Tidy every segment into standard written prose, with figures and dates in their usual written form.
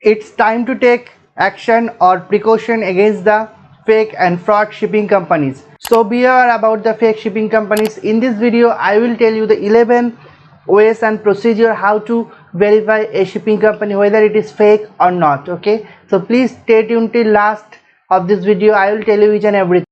it's time to take action or precaution against the fake and fraud shipping companies. So beware about the fake shipping companies. In this video I will tell you the 11 ways and procedure how to verify a shipping company whether it is fake or not. Okay, so please stay tuned till last of this video. I will tell you each and everything.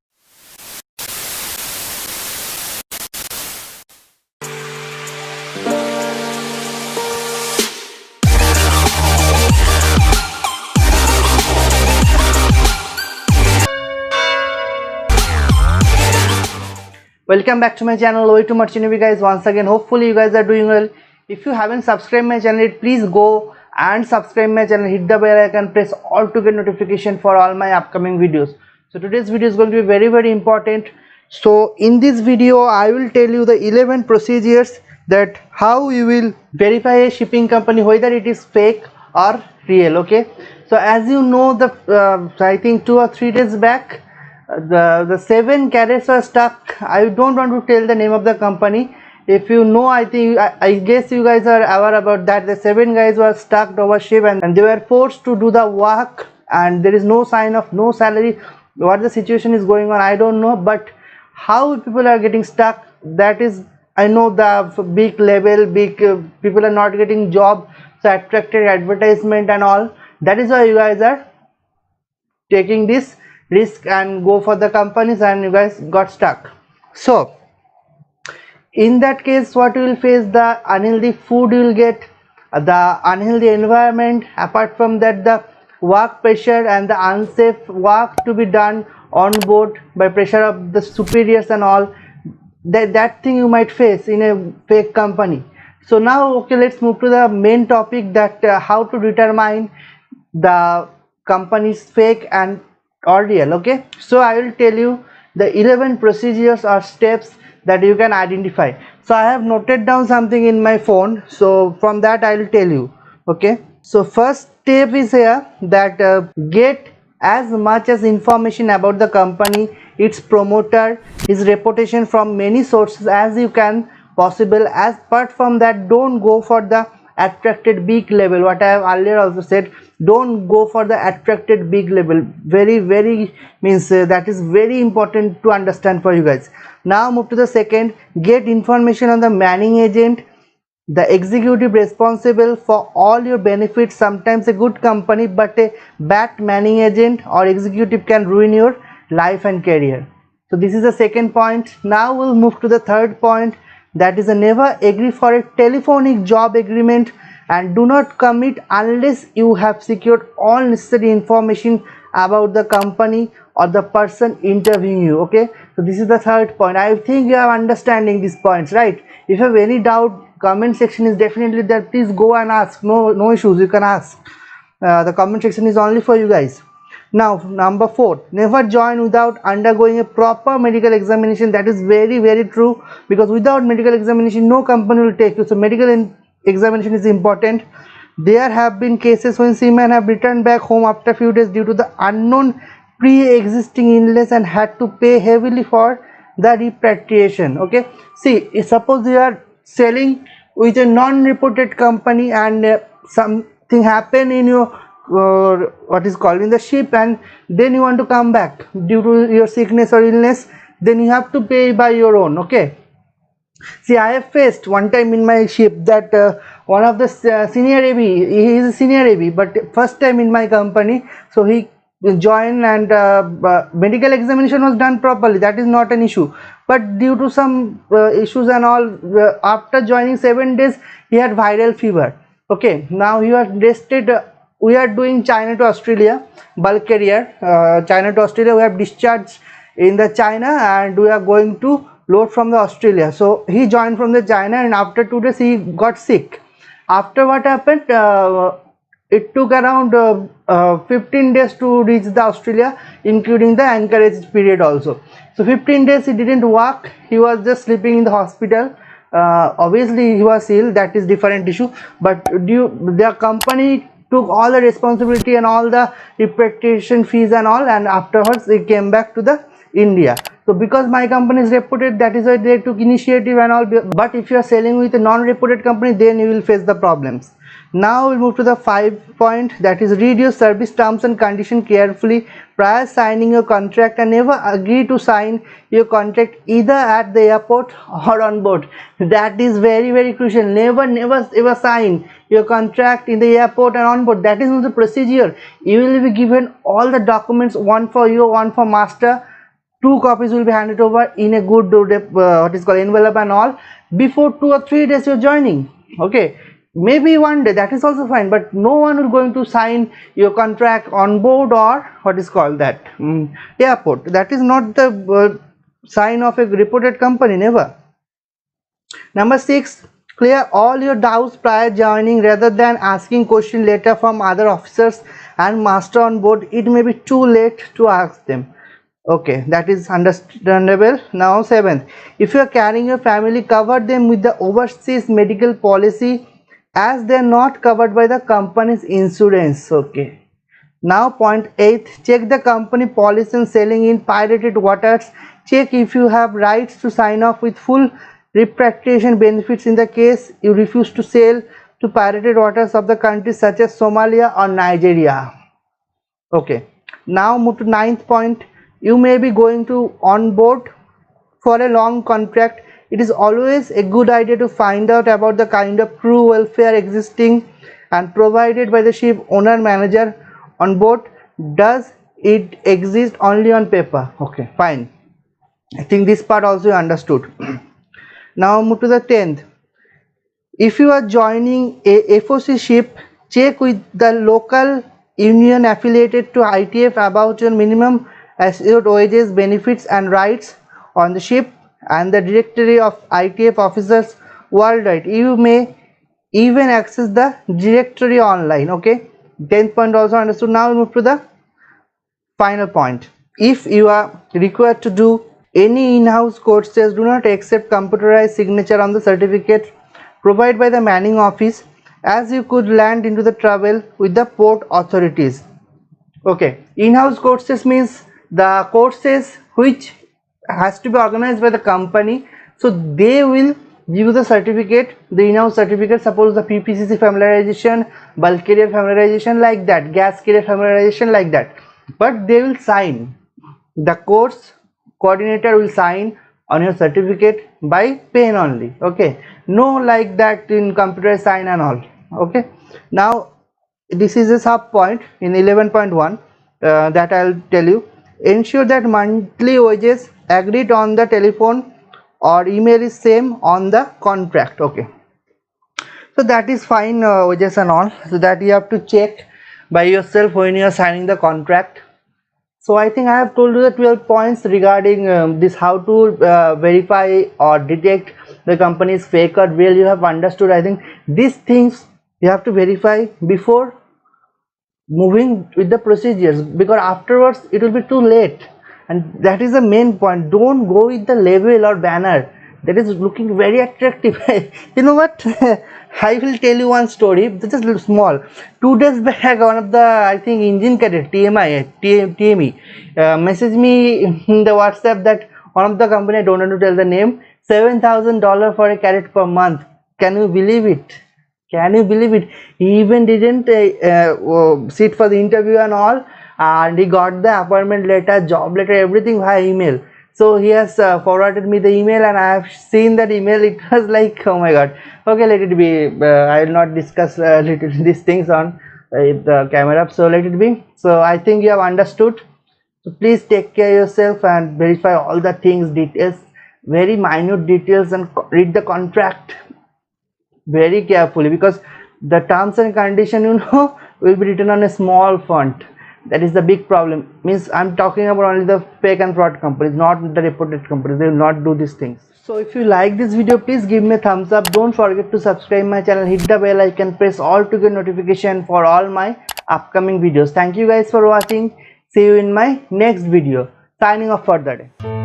Welcome back to my channel, way too much Navy guys. Once again, hopefully you guys are doing well. If you haven't subscribed my channel, please go and subscribe my channel, hit the bell icon, press all to get notification for all my upcoming videos. So today's video is going to be very important. So in this video I will tell you the 11 procedures that how you will verify a shipping company whether it is fake or real. Okay, so as you know, the I think 2 or 3 days back the 7 carriers are stuck. I don't want to tell the name of the company. If you know, I guess you guys are aware about that. The 7 guys were stuck over ship and they were forced to do the work, and there is no sign of no salary. What the situation is going on, I don't know, but how people are getting stuck, that is, I know the big level, people are not getting job, so attracted advertisement and all. That is why you guys are taking this risk and go for the companies and you guys got stuck. So in that case, what you will face, the unhealthy food you will get, the unhealthy environment, apart from that the work pressure and the unsafe work to be done on board by pressure of the superiors and all, that thing you might face in a fake company. So now, okay, let's move to the main topic, that how to determine the company is fake and or real. Okay, so I will tell you the 11 procedures or steps that you can identify. So I have noted down something in my phone, so from that I will tell you. Okay, so first step is here that get as much as information about the company, its promoter, his reputation from many sources as you can possible. As apart from that, don't go for the attracted big level. What I have earlier also said, don't go for the attracted big level. Very means that is very important to understand for you guys. Now move to the second. Get information on the manning agent, the executive responsible for all your benefits. Sometimes a good company but a bad manning agent or executive can ruin your life and career. So this is the second point. Now we'll move to the third point, that is never agree for a telephonic job agreement and do not commit unless you have secured all necessary information about the company or the person interviewing you. Okay, so this is the third point. I think you are understanding these points, right? If you have any doubt, comment section is definitely there. Please go and ask. No issues, you can ask. The comment section is only for you guys. Now number 4, never join without undergoing a proper medical examination. That is very true, because without medical examination no company will take you. So medical examination is important. There have been cases when seamen have returned back home after a few days due to the unknown pre-existing illness and had to pay heavily for the repatriation. Okay, see, suppose you are selling with a non-reported company and something happen in your what is called in the ship, and then you want to come back due to your sickness or illness, then you have to pay by your own. Okay, see, I have faced one time in my ship that one of the senior AV, he is a senior AV but first time in my company, so he joined and medical examination was done properly, that is not an issue, but due to some issues and all, after joining 7 days he had viral fever. Okay, now he was rested. We are doing China to Australia bulk carrier, China to Australia. We have discharged in the China and we are going to load from the Australia. So he joined from the China and after 2 days he got sick. After what happened, it took around 15 days to reach the Australia, including the anchorage period also. So 15 days he didn't work, he was just sleeping in the hospital. Obviously he was ill, that is different issue, but their company took all the responsibility and all the repatriation fees and all, and afterwards they came back to the India. So because my company is reputed, that is why they took initiative and all. But if you are selling with a non-reputed company, then you will face the problems. Now we'll move to the 5th point, that is read your service terms and condition carefully prior signing your contract and never agree to sign your contract either at the airport or on board. That is very crucial. Never ever sign your contract in the airport and on board. That is not the procedure. You will be given all the documents, one for you, one for master. 2 copies will be handed over in a good what is called envelope and all before 2 or 3 days you're joining. Okay, maybe 1 day, that is also fine, but no one will going to sign your contract on board or what is called that airport. That is not the sign of a reputed company, never. Number 6, clear all your doubts prior joining rather than asking question later from other officers and master on board. It may be too late to ask them. Okay, that is understandable. Now 7th, if you are carrying your family, cover them with the overseas medical policy as they are not covered by the company's insurance. Okay, now point 8, check the company policy on selling in pirated waters. Check if you have rights to sign off with full repatriation benefits in the case you refuse to sell to pirated waters of the countries such as Somalia or Nigeria. Okay, now move to 9th point, you may be going to on board for a long contract. It is always a good idea to find out about the kind of crew welfare existing and provided by the ship owner manager on board. Does it exist only on paper? Okay, fine. I think this part also you understood. Now move to the 10th. If you are joining a FOC ship, check with the local union affiliated to ITF about your minimum assured wages, benefits and rights on the ship and the directory of ITF officers worldwide. You may even access the directory online. Okay, 10th point also understood. Now we move to the final point. If you are required to do any in-house courses, do not accept computerized signature on the certificate provided by the manning office, as you could land into the trouble with the port authorities. Okay, in-house courses means the courses which has to be organized by the company, so they will give you the certificate, the in-house certificate. Suppose the PPCC familiarization, bulk carrier familiarization, like that, gas carrier familiarization, like that, but they will sign, the course coordinator will sign on your certificate by pen only. Okay, no like that in computer sign and all. Okay, now this is a sub point in 11.1 that I'll tell you. Ensure that monthly wages agreed on the telephone or email is same on the contract. Okay, so that is fine, wages and all, so that you have to check by yourself when you are signing the contract. So I think I have told you the 12 points regarding this, how to verify or detect the company's fake or real. You have understood. I think these things you have to verify before moving with the procedures, because afterwards it will be too late, and that is the main point. Don't go with the label or banner that is looking very attractive. You know what? I will tell you one story, just a little small. 2 days back, one of the, I think, engine cadet TME messaged me in the WhatsApp that one of the company, I don't want to tell the name, $7,000 for a cadet per month. Can you believe it? Can you believe it? He even didn't sit for the interview and all, and he got the appointment letter, job letter, everything via email. So he has forwarded me the email, and I have seen that email. It was like, oh my god. Okay, let it be. I will not discuss these things on the camera, so let it be. So I think you have understood. So please take care of yourself and verify all the things, details, very minute details, and read the contract very carefully, because the terms and condition, you know, will be written on a small font. That is the big problem. Means I'm talking about only the fake and fraud companies, not the reputed companies. They will not do these things. So if you like this video, please give me a thumbs up. Don't forget to subscribe my channel, hit the bell icon, press all to get notification for all my upcoming videos. Thank you guys for watching. See you in my next video. Signing off for the day.